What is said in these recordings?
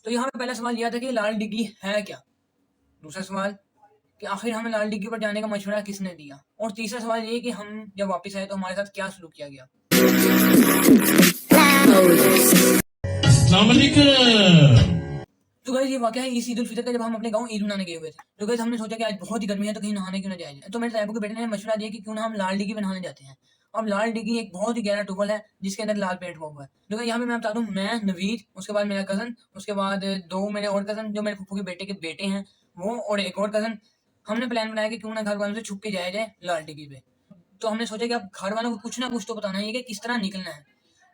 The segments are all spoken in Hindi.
तो यहाँ पे पहला सवाल यह था कि लाल डिग्गी है क्या। दूसरा सवाल कि आखिर हमें लाल डिग्गी पर जाने का मशवरा किसने दिया। और तीसरा सवाल ये कि हम जब वापस आए तो हमारे साथ क्या सलूक किया गया। तो गाइस ये वाकया है इस ईद उल फितर का, जब हम अपने गांव ईद मनाने गए हुए थे। तो गाइस हमने सोचा कि आज बहुत ही गर्मी है तो कहीं नहाने क्यों ना जाया जाए। तो मेरे साहब के बेटे ने मशवरा दिया कि क्यों ना हम लाल डिग्गी में नहाने जाते हैं। अब लाल डिग्गी एक बहुत ही गहरा टूबल है जिसके अंदर लाल पेंट हुआ है। तो यहाँ पे मैं बता दूं, मैं नवीद, उसके बाद मेरा कजन, उसके बाद दो मेरे और कजन जो मेरे फूफू के बेटे हैं वो, और एक और कजन, हमने प्लान बनाया कि क्यों ना घर वालों से छुप के जाया जाए लाल डिग्गी पे। तो हमने सोचा कि अब घर वालों को कुछ ना कुछ तो बताना है कि किस तरह निकलना है।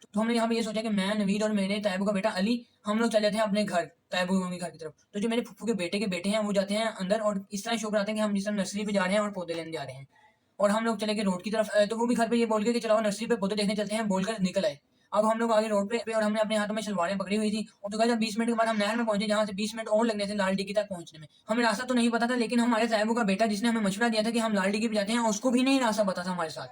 तो हमने यहाँ पे ये सोचा कि मैं, नवीद और मेरे तायबू का बेटा अली, हम लोग चले जाते हैं अपने घर, तायबू के घर की तरफ। तो जो मेरे फुफ्फू के बेटे हैं वो जाते हैं अंदर और इस तरह शो कराते हैं कि हम जिस तरह नर्सरी पे जा रहे हैं और पौधे लेने जा रहे हैं। और हम लोग चले गए रोड की तरफ। तो वो भी घर पे ये बोल के कि चलो नर्सरी पे पौधे देखने चलते हैं बोलकर निकल आए। अब हम लोग आगे रोड पे और हमने अपने हाथों में शलवारें पकड़ी हुई थी। और तो जब 20 मिनट के बाद हम नहर में पहुंचे जहाँ से 20 मिनट और लगने थे लाल डिग्गी तक पहुंचने में। हमें रास्ता तो नहीं पता था, लेकिन हमारे साहबू का बेटा जिसने हमें मशवरा दिया था कि हम लाल डिग्गी पे जाते हैं उसको भी नहीं रास्ता पता था हमारे साथ।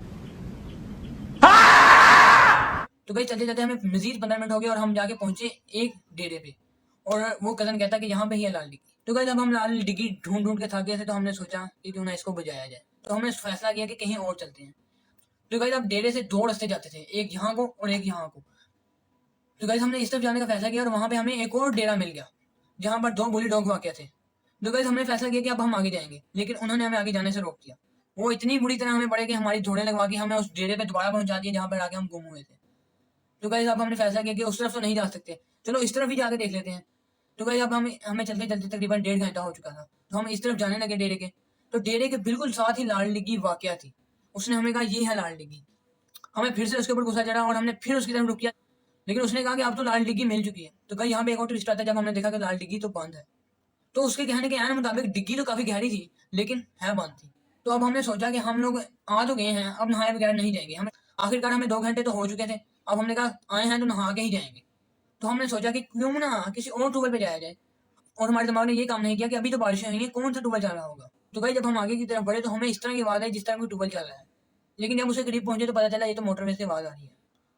तो भाई चलते चलते हमें मजीद 15 मिनट हो गए और हम जाके पहुंचे एक डेरे पे। और वो कजन कहता कि यहाँ पे ही है लाल डिग्गी। तो भाई जब हम लाल डिग्गी ढूंढ ढूंढ के थक गए थे तो हमने सोचा कि क्यों ना इसको बजाया जाए। तो हमने फैसला किया कि कहीं और चलते हैं। तो गाइस अब डेरे से दो रास्ते जाते थे, एक यहाँ को और एक यहाँ को। तो गाइस हमने इस तरफ जाने का फैसला किया और वहां पे हमें एक और डेरा मिल गया जहाँ पर 2 बुली डॉग वाक़या थे। तो गाइस हमने फैसला किया कि अब हम आगे जाएंगे, लेकिन उन्होंने हमें आगे जाने से रोक दिया। वो इतनी बुरी तरह हमें पड़े कि हमारी जोड़े लगवा के हमें उस डेरे पे दोबारा पहुंचा दिया जहाँ पर आके हम गुम हुए थे। तो गाइस अब हमने फैसला किया कि उस तरफ तो नहीं जा सकते, चलो इस तरफ ही जाके देख लेते हैं। तो गाइस अब हमें हमें चलते चलते तकरीबन 1.5 घंटा हो चुका था। तो हम इस तरफ जाने लगे डेरे के। तो डेरे के बिल्कुल साथ ही लाल डिग्गी वाकया थी। उसने हमें कहा ये है लाल डिग्गी। हमें फिर से उसके ऊपर गुस्सा चढ़ा और हमने फिर उसकी तरफ रुक किया, लेकिन उसने कहा कि अब तो लाल डिग्गी मिल चुकी है। तो कहीं यहाँ पे एक और ट्विस्ट आता है जब हमने देखा कि लाल डिग्गी तो बंद है। तो उसके कहने के आने मुताबिक डिग्गी तो काफी गहरी थी लेकिन है बंद थी। तो अब हमने सोचा कि हम लोग आ तो गए हैं, अब नहाए बगैर नहीं जाएंगे। हमें आखिरकार हमें 2 घंटे तो हो चुके थे। अब हमने कहा आए हैं तो नहा के ही जाएंगे। तो हमने सोचा कि क्यों ना किसी और टूबल पे जाया जाए। और हमारे दिमाग ने ये काम नहीं किया कि अभी तो बारिशें हुई हैं, कौन सा टूबल चल रहा होगा। तो भाई जब हम आगे की तरफ बढ़े तो हमें इस तरह की आवाज आई जिस तरह कोई टूबल चल रहा है, लेकिन जब उसे करीब पहुंचे तो पता चला ये तो मोटरवे से आवाज आ रही है।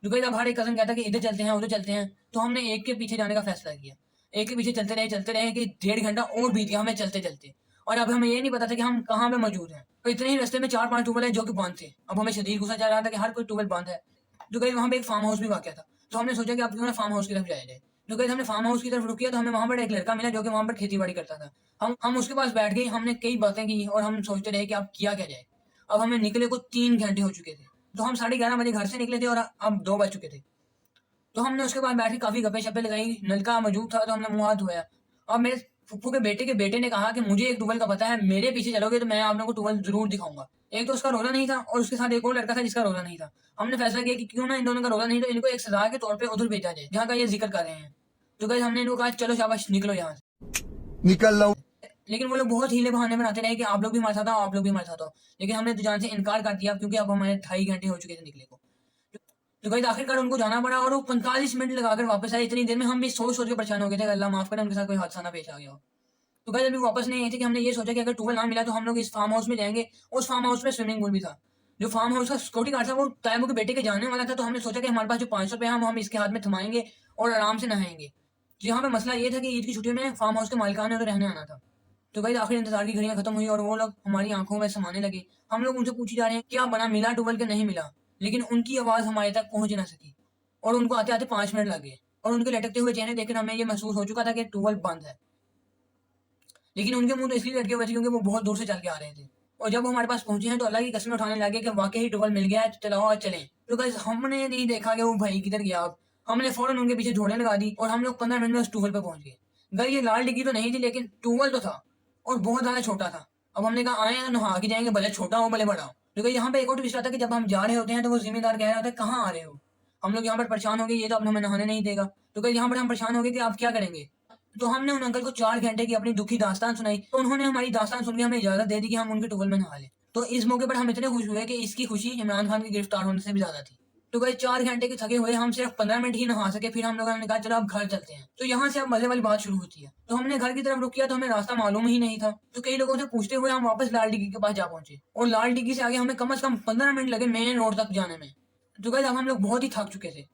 तो भाई जब हमारे कजन कहता कि इधर चलते हैं उधर चलते हैं, तो हमने एक के पीछे जाने का फैसला किया। एक के पीछे चलते रहे कि 1.5 घंटा और बीत गया हमें चलते चलते। और अब हमें ये नहीं पता था कि हम कहाँ पे मौजूद हैं। तो इतने ही रास्ते में 4-5 टूबल है जो कि बंद थे। अब हमें शदीद गुस्सा चल रहा था कि हर कोई टूबल बंद है। तो गई वहाँ पे एक फार्म हाउस भी वाक़या था। तो हमने सोचा कि अब क्यों ना फार्म हाउस की तरफ जाया जाए। तो गई हमने फार्म हाउस की तरफ रुक किया तो हमें वहाँ पर एक लड़का मिला जो कि वहाँ पर खेती बाड़ी करता था। हम उसके पास बैठ गए, हमने कई बातें की और हम सोचते रहे कि अब किया क्या जाए। अब हमें निकले को 3 घंटे हो चुके थे। तो हम 11:30 बजे घर से निकले थे और अब 2 बज चुके थे। तो हमने उसके बाद बैठ के काफ़ी गप्पे-शप्पे लगाई, नलका मौजूद था तो हमने मुँह हाथ धोया। अब मेरे फूफू के बेटे ने कहा कि मुझे एक टूबल का पता है, मेरे पीछे चलोगे तो मैं आप लोगों को टूबल ज़रूर दिखाऊँगा। एक तो उसका रोज़ा नहीं था और उसके साथ एक और लड़का था जिसका रोज़ा नहीं था। हमने फैसला किया कि क्यों ना इन दोनों का रोज़ा नहीं तो इनको एक सज़ा के तौर पे उधर भेजा जाए, जहाँ का ये ज़िक्र कर रहे हैं। तो गाइस हमने इनको कहा चलो शाबाश निकलो यहाँ से। निकल लो। लेकिन वो लोग बहुत हीले बहाने बनाते रहे कि आप लोग भी हमारे साथ आओ, आप लोग भी हमारे साथ आओ। लेकिन हमने तो जान से इनकार कर दिया क्योंकि अब हमारे 2.5 घंटे हो चुके थे निकले को। तो गाइस आखिरकार उनको जाना पड़ा और वो 45 मिनट लगाकर वापस आए। इतनी देर में हम भी सोच-सोच के परेशान हो गए थे कि अल्लाह माफ़ करे उनके साथ कोई हादसा ना पेश आ गया हो। तो गाइस अभी वापस नहीं आए थे कि हमने ये सोचा कि अगर टूबल ना मिला तो हम लोग इस फार्म हाउस में जाएँगे। उस फार्म हाउस में स्विमिंग पूल भी था। जो फार्म हाउस का सिक्योरिटी गार्ड था वो तायबू के बेटे के जानने वाला था। तो हमने सोचा कि हमारे पास जो ₹500 है हम इसके हाथ में थमाएँगे और आराम से नहाएँगे। यहाँ पे मसला ये था कि ईद की छुट्टियों में फार्म हाउस के मालिकान ने उधर रहने आना था। तो गाइस आखिर इंतज़ार की घड़ियाँ खत्म हुई और वो लोग हमारी आँखों में समाने लगे। हम लोग उनसे पूछे जा रहे हैं क्या बना, मिला टूबल के नहीं मिला? लेकिन उनकी आवाज़ हमारे तक पहुँच ना सकी और उनको आते-आते 5 मिनट लग गए। और उनके लटकते हुए चेहरे देखकर हमें ये महसूस हो चुका था कि टूबल बंद है। लेकिन उनके मुँह तो इसलिए लटके हुए थे क्योंकि वो बहुत दूर से चल के आ रहे थे। और जब वो हमारे पास पहुँचे हैं तो अल्लाह की कसमें उठाने लगे कि वाक़ई ही टूबल मिल गया है, तो चलो आज चलें। तो गाइस हमने नहीं देखा कि वो भाई किधर गया अब। हमने फ़ौरन उनके पीछे दौड़ें लगा दी और हम लोग 15 मिनट में उस टूबल पे पहुँच गए। गाइस ये लाल डिग्गी तो नहीं थी लेकिन टूबल तो था और बहुत ज़्यादा छोटा था। अब हमने कहा आए हैं नहा के जाएँगे, भले छोटा हो भले बड़ा हो। तो गाइस यहाँ पे एक और ट्विस्ट आता है कि जब हम जा रहे होते हैं तो वो ज़िम्मेदार कह रहा होता है कहाँ आ रहे हो? हम लोग यहाँ पर परेशान हो गए, ये तो अब हमें नहाने नहीं देगा। तो गाइस यहाँ पर हम परेशान हो गए कि अब क्या करेंगे? तो हमने उन अंकल को 4 घंटे की अपनी दुखी दास्तान सुनाई। तो उन्होंने हमारी दास्तान सुन के हमें इजाज़त दे दी कि हम उनके टूबल में नहा लें। तो इस मौके पर हम इतने खुश हुए कि इसकी खुशी इमरान खान के गिरफ्तार होने से भी ज़्यादा थी। तो गाइस 4 घंटे के थके हुए हम सिर्फ 15 मिनट ही नहा सके, फिर हम लोगों ने कहा चलो अब घर चलते हैं। तो यहाँ से अब मज़े वाली बात शुरू होती है। तो हमने घर की तरफ रुक किया तो हमें रास्ता मालूम ही नहीं था। तो कई लोगों से पूछते हुए हम वापस लाल डिग्गी के पास जा पहुँचे और लाल डिग्गी से आगे हमें कम से कम 15 मिनट लगे मेन रोड तक जाने में। तो गाइस अब हम लोग बहुत ही थक चुके थे।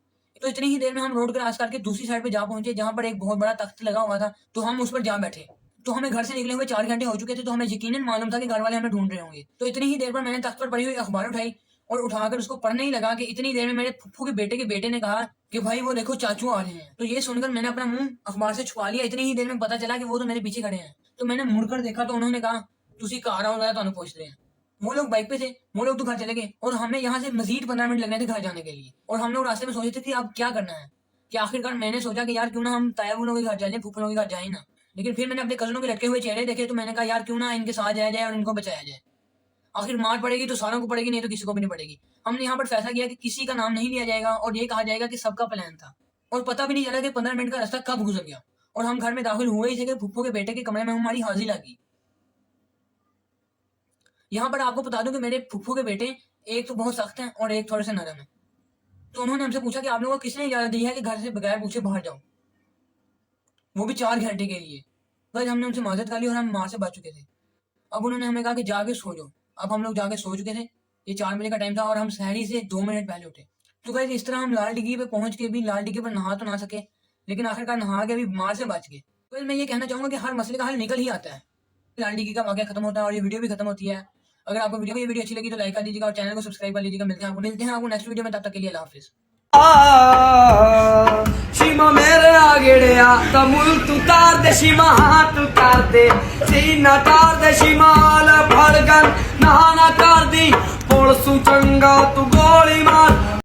तो इतनी ही देर में हम रोड क्रॉस करके दूसरी साइड पे जा पहुंचे, जहाँ पर एक बहुत बड़ा तख्त लगा हुआ था। तो हम उस पर जा बैठे। तो हमें घर से निकले हुए 4 घंटे हो चुके थे, तो हमें यकीनन मालूम था कि घर वाले हमें ढूंढ रहे होंगे। तो इतनी ही देर पर मैंने तख्त पर पड़ी हुई अखबार उठाई और उठाकर उसको पढ़ने ही लगा कि इतनी देर में मेरे फुफ्फू के बेटे ने कहा कि भाई वो देखो चाचू आ रहे हैं। तो ये सुनकर मैंने अपना मुंह अखबार से छुपा लिया। इतनी ही देर में पता चला कि वो तो मेरे पीछे खड़े हैं। तो मैंने मुड़कर देखा तो उन्होंने कहा तुसी घर आओ, तो पूछ रहे हैं। वो लोग बाइक पे थे, वो लोग तो घर चले गए और हमें यहाँ से मजीद 15 मिनट लगने थे घर जाने के लिए। और हम लोग रास्ते में सोचे थे कि अब क्या करना है। कि आखिरकार मैंने सोचा कि यार क्यों ना हम तायाबू लोगों के घर जाए, फूफा लोगों के घर जाए ना। लेकिन फिर मैंने अपने कजनों के लटके हुए चेहरे देखे तो मैंने कहा यार क्यों ना इनके साथ जाया जाए और इनको बचाया जाए। आखिर मार पड़ेगी तो सारों को पड़ेगी, नहीं तो किसी को भी नहीं पड़ेगी। हमने यहाँ पर फैसला किया कि किसी का नाम नहीं लिया जाएगा और ये कहा जाएगा कि सबका प्लान था। और पता भी नहीं चला कि 15 मिनट का रास्ता कब गुजर गया। और हम घर में दाखिल हुए ही थे कि फुफ्फो के बेटे के कमरे में हमारी हाजिरी लगी। यहाँ पर आपको बता दूं कि मेरे फुफ्फो के बेटे एक तो बहुत सख्त हैं और एक थोड़े से नरम है। तो उन्होंने हमसे पूछा कि आप लोगों को किसने इजाजत दी है कि घर से बगैर पूछे बाहर जाओ, वो भी 4 घंटे के लिए। बस हमने उनसे माजरत कर ली और हम मार से बच चुके थे। अब उन्होंने हमें कहा कि जाके सो जाओ। अब हम लोग जाके सो चुके थे। ये 4 बजे का टाइम था और हम सहरी से 2 मिनट पहले उठे। तो गाइस इस तरह हम लाल डिग्गी पे पहुंच के भी लाल डिग्गी पर नहा तो ना सके, लेकिन आखिरकार नहा के भी मार से बच गए। तो मैं ये कहना चाहूंगा कि हर मसले का हल निकल ही आता है। लाल डिग्गी का वाकया खत्म होता है और ये वीडियो भी खत्म होती है। अगर आपको वीडियो अच्छी लगी तो लाइक कर दीजिएगा और चैनल को सब्सक्राइब कर लीजिएगा। मिलते हैं आपको नेक्स्ट वीडियो में, तब तक के लिए अल्लाह हाफिज। शिमा मेरे आगेड़िया तमुल तू तार दे शिमा हाथ तार दे सीना तार दे शिमाल फड़गन नहाना कर दी पुलसू चंगा तू गोली मार